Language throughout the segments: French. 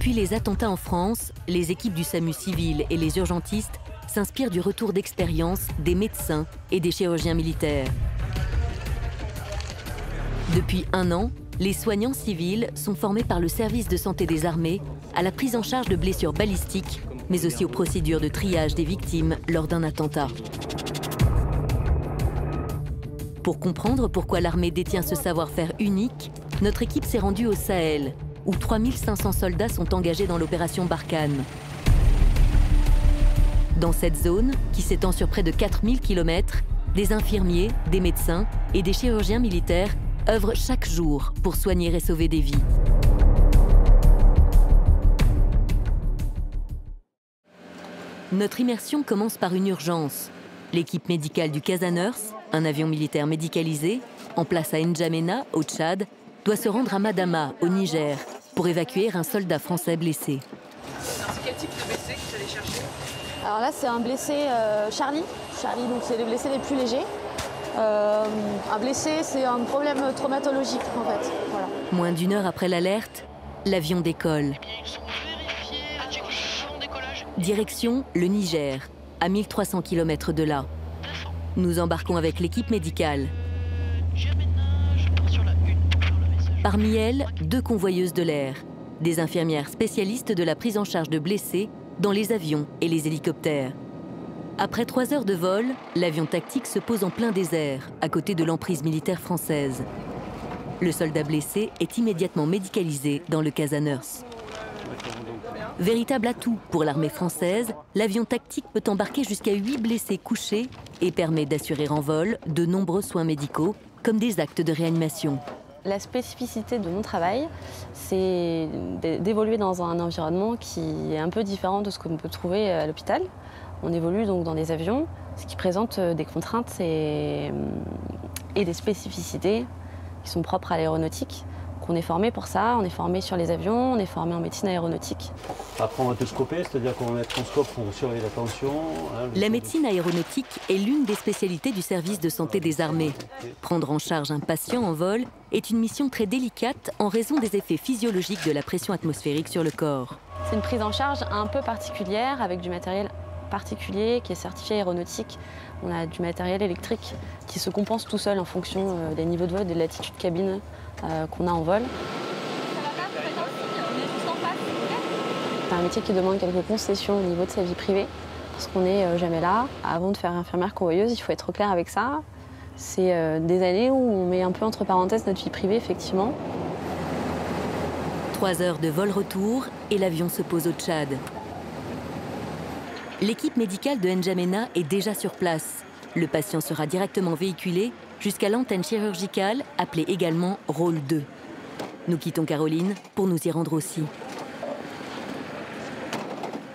Depuis les attentats en France, les équipes du SAMU civil et les urgentistes s'inspirent du retour d'expérience des médecins et des chirurgiens militaires. Depuis 1 an, les soignants civils sont formés par le service de santé des armées à la prise en charge de blessures balistiques, mais aussi aux procédures de triage des victimes lors d'un attentat. Pour comprendre pourquoi l'armée détient ce savoir-faire unique, notre équipe s'est rendue au Sahel, où 3500 soldats sont engagés dans l'opération Barkhane. Dans cette zone, qui s'étend sur près de 4000 km, des infirmiers, des médecins et des chirurgiens militaires œuvrent chaque jour pour soigner et sauver des vies. Notre immersion commence par une urgence. L'équipe médicale du Casanurs, un avion militaire médicalisé, en place à N'Djamena, au Tchad, doit se rendre à Madama, au Niger, pour évacuer un soldat français blessé. C'est quel type de blessé que tu allais chercher? Alors là, c'est un blessé Charlie. Charlie, donc c'est les blessés les plus légers. Un blessé, c'est un problème traumatologique, en fait. Voilà. Moins d'1 heure après l'alerte, l'avion décolle. Direction le Niger, à 1300 km de là. Nous embarquons avec l'équipe médicale. Parmi elles, 2 convoyeuses de l'air, des infirmières spécialistes de la prise en charge de blessés dans les avions et les hélicoptères. Après 3 heures de vol, l'avion tactique se pose en plein désert, à côté de l'emprise militaire française. Le soldat blessé est immédiatement médicalisé dans le Casanurs. Véritable atout pour l'armée française, l'avion tactique peut embarquer jusqu'à 8 blessés couchés et permet d'assurer en vol de nombreux soins médicaux, comme des actes de réanimation. La spécificité de mon travail, c'est d'évoluer dans un environnement qui est un peu différent de ce qu'on peut trouver à l'hôpital. On évolue donc dans des avions, ce qui présente des contraintes et des spécificités qui sont propres à l'aéronautique. On est formé pour ça, on est formé sur les avions, on est formé en médecine aéronautique. Après, on va te scoper, c'est-à-dire qu'on va mettre un scope pour surveiller la tension. La médecine aéronautique est l'une des spécialités du service de santé des armées. Prendre en charge un patient en vol est une mission très délicate en raison des effets physiologiques de la pression atmosphérique sur le corps. C'est une prise en charge un peu particulière avec du matériel particulier qui est certifié aéronautique. On a du matériel électrique qui se compense tout seul en fonction des niveaux de vol et de l'attitude cabine qu'on a en vol. C'est un métier qui demande quelques concessions au niveau de sa vie privée parce qu'on n'est jamais là. Avant de faire infirmière convoyeuse, il faut être au clair avec ça. C'est des années où on met un peu entre parenthèses notre vie privée, effectivement. 3 heures de vol retour et l'avion se pose au Tchad. L'équipe médicale de N'Djamena est déjà sur place. Le patient sera directement véhiculé jusqu'à l'antenne chirurgicale, appelée également rôle 2. Nous quittons Caroline pour nous y rendre aussi.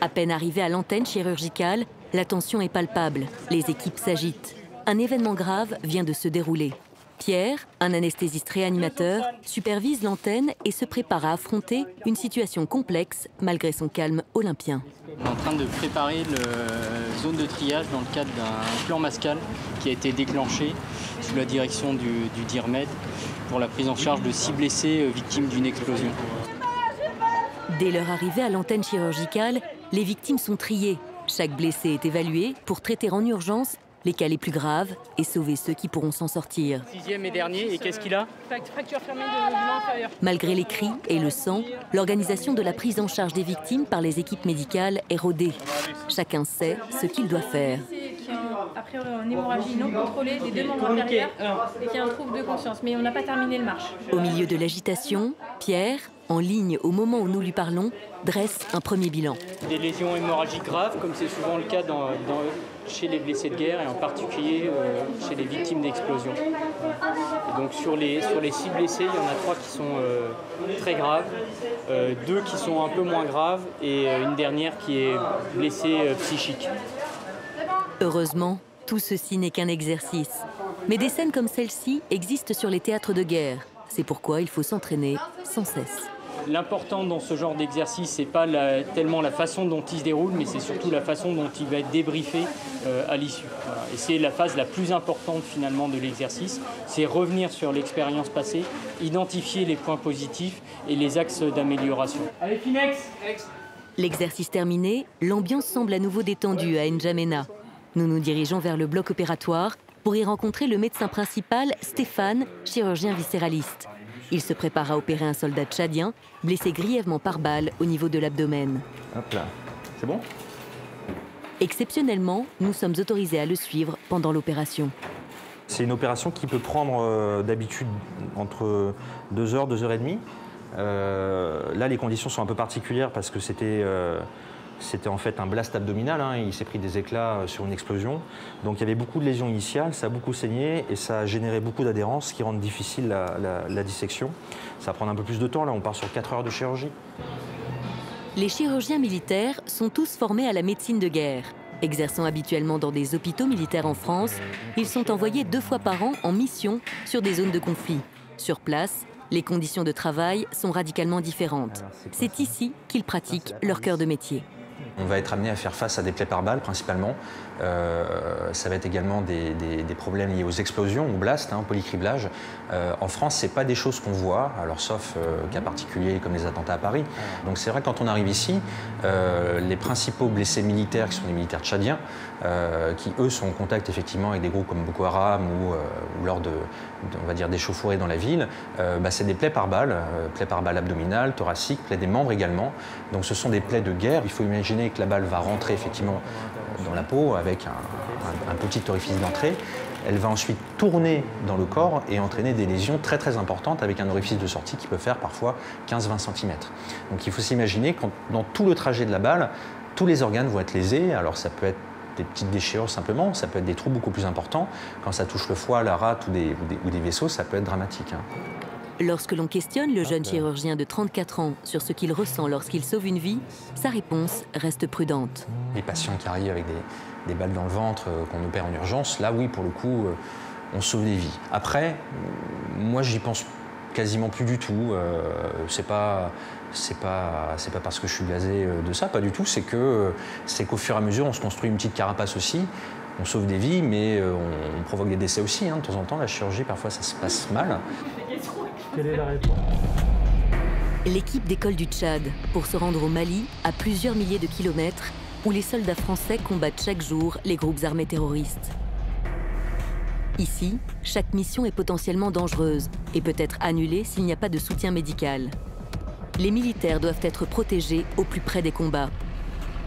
À peine arrivés à l'antenne chirurgicale, la tension est palpable. Les équipes s'agitent. Un événement grave vient de se dérouler. Pierre, un anesthésiste réanimateur, supervise l'antenne et se prépare à affronter une situation complexe malgré son calme olympien. On est en train de préparer la zone de triage dans le cadre d'un plan Mascal qui a été déclenché sous la direction du DIRMED pour la prise en charge de 6 blessés victimes d'une explosion. Dès leur arrivée à l'antenne chirurgicale, les victimes sont triées. Chaque blessé est évalué pour traiter en urgence les cas les plus graves et sauver ceux qui pourront s'en sortir. 6e et dernier, et qu'est-ce qu'il a? Fracture fermée de ligament inférieur. Malgré les cris et le sang, l'organisation de la prise en charge des victimes par les équipes médicales est rodée. Chacun sait ce qu'il doit faire. Après une hémorragie non contrôlée des 2 membres inférieurs et qui a un trouble de conscience, mais on n'a pas terminé le marche. Au milieu de l'agitation, Pierre, en ligne au moment où nous lui parlons, dresse un premier bilan. Des lésions hémorragiques graves, comme c'est souvent le cas chez les blessés de guerre et en particulier chez les victimes d'explosions. Donc sur les 6 blessés, il y en a 3 qui sont très graves, 2 qui sont un peu moins graves et une dernière qui est blessée psychique. Heureusement, tout ceci n'est qu'un exercice. Mais des scènes comme celle-ci existent sur les théâtres de guerre. C'est pourquoi il faut s'entraîner sans cesse. L'important dans ce genre d'exercice, c'est pas tellement la façon dont il se déroule, mais c'est surtout la façon dont il va être débriefé à l'issue. Voilà. Et c'est la phase la plus importante finalement de l'exercice, c'est revenir sur l'expérience passée, identifier les points positifs et les axes d'amélioration. Allez, Finex! L'exercice terminé, l'ambiance semble à nouveau détendue à N'Djamena. Nous nous dirigeons vers le bloc opératoire pour y rencontrer le médecin principal, Stéphane, chirurgien viscéraliste. Il se prépare à opérer un soldat tchadien, blessé grièvement par balle au niveau de l'abdomen. Hop là, c'est bon? Exceptionnellement, nous sommes autorisés à le suivre pendant l'opération. C'est une opération qui peut prendre d'habitude entre 2 heures, 2 heures et demie. Là, les conditions sont un peu particulières parce que c'était en fait un blast abdominal, hein, il s'est pris des éclats sur une explosion. Donc il y avait beaucoup de lésions initiales, ça a beaucoup saigné et ça a généré beaucoup d'adhérence, ce qui rend difficile la dissection. Ça va prendre un peu plus de temps, là on part sur 4 heures de chirurgie. Les chirurgiens militaires sont tous formés à la médecine de guerre. Exerçant habituellement dans des hôpitaux militaires en France, ils sont envoyés 2 fois par an en mission sur des zones de conflit. Sur place, les conditions de travail sont radicalement différentes. C'est ici qu'ils pratiquent leur cœur de métier. On va être amené à faire face à des plaies par balle principalement. Ça va être également des problèmes liés aux explosions, aux blasts, au polycriblage. En France, ce n'est pas des choses qu'on voit, alors sauf cas particuliers comme les attentats à Paris. Donc c'est vrai que quand on arrive ici, les principaux blessés militaires, qui sont les militaires tchadiens, qui eux sont en contact effectivement avec des groupes comme Boko Haram ou lors on va dire d'échauffourées dans la ville, c'est des plaies par balle abdominales, thoraciques, plaies des membres également. Donc ce sont des plaies de guerre. Il faut imaginer que la balle va rentrer effectivement dans la peau avec un petit orifice d'entrée. Elle va ensuite tourner dans le corps et entraîner des lésions très très importantes avec un orifice de sortie qui peut faire parfois 15-20 cm. Donc il faut s'imaginer que dans tout le trajet de la balle, tous les organes vont être lésés. Alors ça peut être des petites déchirures simplement, ça peut être des trous beaucoup plus importants. Quand ça touche le foie, la rate ou des vaisseaux, ça peut être dramatique. Lorsque l'on questionne le jeune chirurgien de 34 ans sur ce qu'il ressent lorsqu'il sauve une vie, sa réponse reste prudente. Les patients qui arrivent avec des balles dans le ventre, qu'on opère en urgence, là oui, pour le coup, on sauve des vies. Après, moi j'y pense quasiment plus du tout. C'est pas parce que je suis blasé de ça, pas du tout. C'est qu'au fur et à mesure, on se construit une petite carapace aussi. On sauve des vies, mais on provoque des décès aussi. De temps en temps, la chirurgie, parfois, ça se passe mal. Quelle est la réponse? L'équipe décolle du Tchad pour se rendre au Mali, à plusieurs milliers de kilomètres, où les soldats français combattent chaque jour les groupes armés terroristes. Ici, chaque mission est potentiellement dangereuse et peut être annulée s'il n'y a pas de soutien médical. Les militaires doivent être protégés au plus près des combats.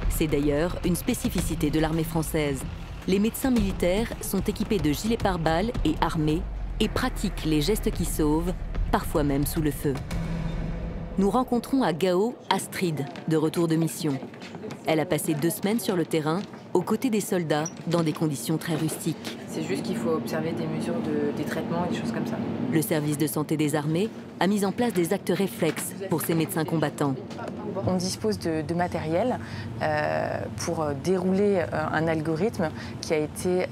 C'est d'ailleurs une spécificité de l'armée française. Les médecins militaires sont équipés de gilets pare-balles et armés et pratiquent les gestes qui sauvent, parfois même sous le feu. Nous rencontrons à Gao Astrid, de retour de mission. Elle a passé 2 semaines sur le terrain, aux côtés des soldats, dans des conditions très rustiques. C'est juste qu'il faut observer des mesures des traitements et des choses comme ça. Le service de santé des armées a mis en place des actes réflexes pour ces médecins combattants. On dispose de matériel pour dérouler un algorithme qui a été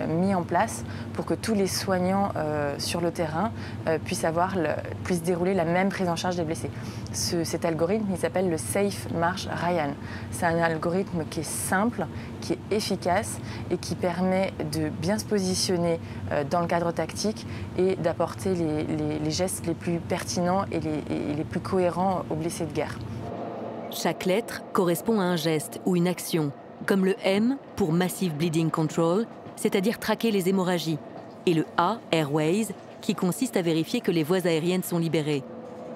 mis en place pour que tous les soignants sur le terrain puissent dérouler la même prise en charge des blessés. Cet algorithme, il s'appelle le Safe March Ryan. C'est un algorithme qui est simple, qui est efficace et qui permet de bien se positionner dans le cadre tactique et d'apporter les gestes les plus pertinents et les plus cohérents aux blessés de guerre. Chaque lettre correspond à un geste ou une action, comme le M pour Massive Bleeding Control, c'est-à-dire traquer les hémorragies, et le A, Airways, qui consiste à vérifier que les voies aériennes sont libérées.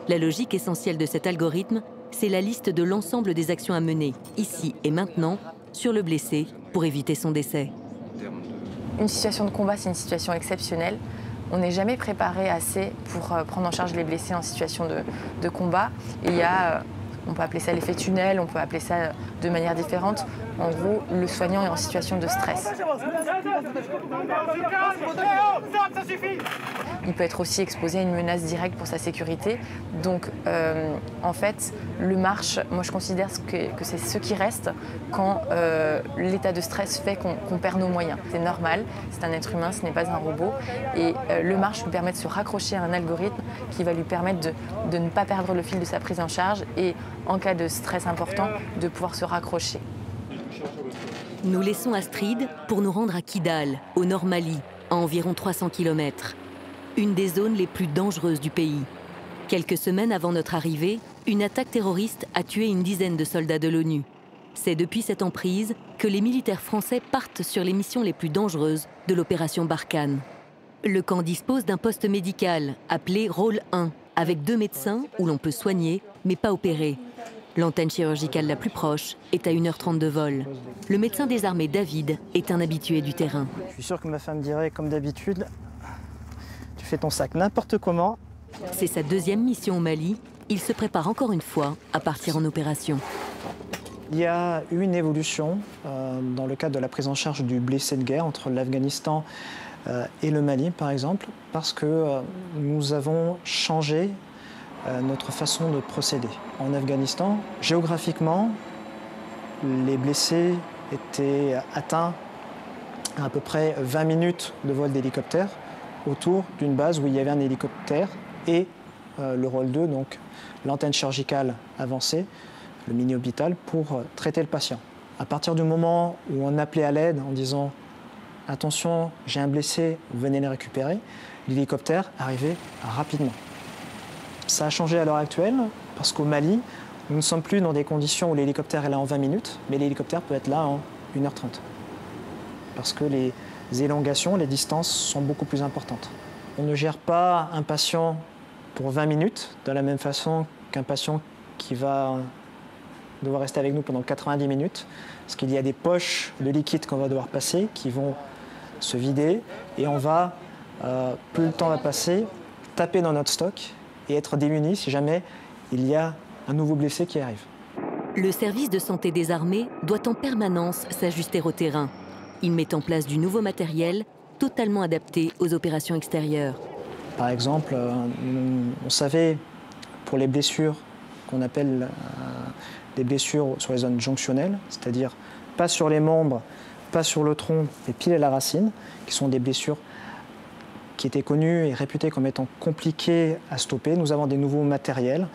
La logique essentielle de cet algorithme, c'est la liste de l'ensemble des actions à mener, ici et maintenant, sur le blessé, pour éviter son décès. Une situation de combat, c'est une situation exceptionnelle. On n'est jamais préparé assez pour prendre en charge les blessés en situation de combat. Et il y a On peut appeler ça l'effet tunnel, on peut appeler ça de manière différente. En gros, le soignant est en situation de stress. Il peut être aussi exposé à une menace directe pour sa sécurité. Donc, en fait, le marche, moi je considère que c'est ce qui reste quand l'état de stress fait qu'on perd nos moyens. C'est normal, c'est un être humain, ce n'est pas un robot. Et le marche lui permet de se raccrocher à un algorithme qui va lui permettre de ne pas perdre le fil de sa prise en charge et, en cas de stress important, de pouvoir se raccrocher. Nous laissons Astrid pour nous rendre à Kidal, au nord Mali, à environ 300 km. Une des zones les plus dangereuses du pays. Quelques semaines avant notre arrivée, une attaque terroriste a tué une dizaine de soldats de l'ONU. C'est depuis cette emprise que les militaires français partent sur les missions les plus dangereuses de l'opération Barkhane. Le camp dispose d'un poste médical appelé Rôle 1, avec 2 médecins où l'on peut soigner, mais pas opérer. L'antenne chirurgicale la plus proche est à 1h30 de vol. Le médecin des armées, David, est un habitué du terrain. Je suis sûr que ma femme dirait, comme d'habitude, tu fais ton sac n'importe comment. C'est sa 2e mission au Mali. Il se prépare encore une fois à partir en opération. Il y a eu une évolution dans le cadre de la prise en charge du blessé de guerre entre l'Afghanistan et le Mali, par exemple, parce que nous avons changé notre façon de procéder. En Afghanistan, géographiquement, les blessés étaient atteints à peu près 20 minutes de vol d'hélicoptère autour d'une base où il y avait un hélicoptère et le rôle 2, donc l'antenne chirurgicale avancée, le mini-hôpital, pour traiter le patient. À partir du moment où on appelait à l'aide en disant « Attention, j'ai un blessé, venez les récupérer », l'hélicoptère arrivait rapidement. Ça a changé à l'heure actuelle parce qu'au Mali, nous ne sommes plus dans des conditions où l'hélicoptère est là en 20 minutes, mais l'hélicoptère peut être là en 1h30. Parce que les élongations, les distances sont beaucoup plus importantes. On ne gère pas un patient pour 20 minutes de la même façon qu'un patient qui va devoir rester avec nous pendant 90 minutes, parce qu'il y a des poches de liquide qu'on va devoir passer qui vont se vider et on va, plus le temps va passer, taper dans notre stock et être démunis si jamais il y a un nouveau blessé qui arrive. Le service de santé des armées doit en permanence s'ajuster au terrain. Il met en place du nouveau matériel totalement adapté aux opérations extérieures. Par exemple, on savait pour les blessures qu'on appelle des blessures sur les zones jonctionnelles, c'est-à-dire pas sur les membres, pas sur le tronc, mais pile à la racine, qui sont des blessures qui étaient connues et réputées comme étant compliquées à stopper. Nous avons des nouveaux matériels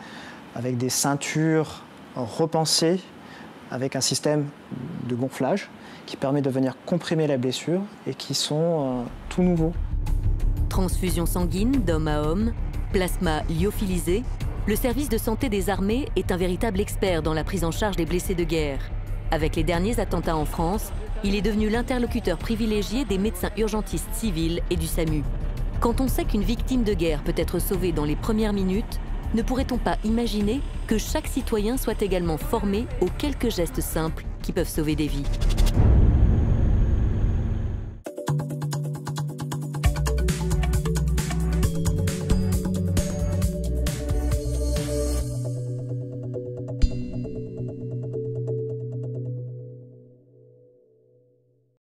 avec des ceintures repensées, avec un système de gonflage qui permet de venir comprimer la blessure et qui sont tout nouveaux. Transfusion sanguine d'homme à homme, plasma lyophilisé, le service de santé des armées est un véritable expert dans la prise en charge des blessés de guerre. Avec les derniers attentats en France, il est devenu l'interlocuteur privilégié des médecins urgentistes civils et du SAMU. Quand on sait qu'une victime de guerre peut être sauvée dans les premières minutes, ne pourrait-on pas imaginer que chaque citoyen soit également formé aux quelques gestes simples qui peuvent sauver des vies ?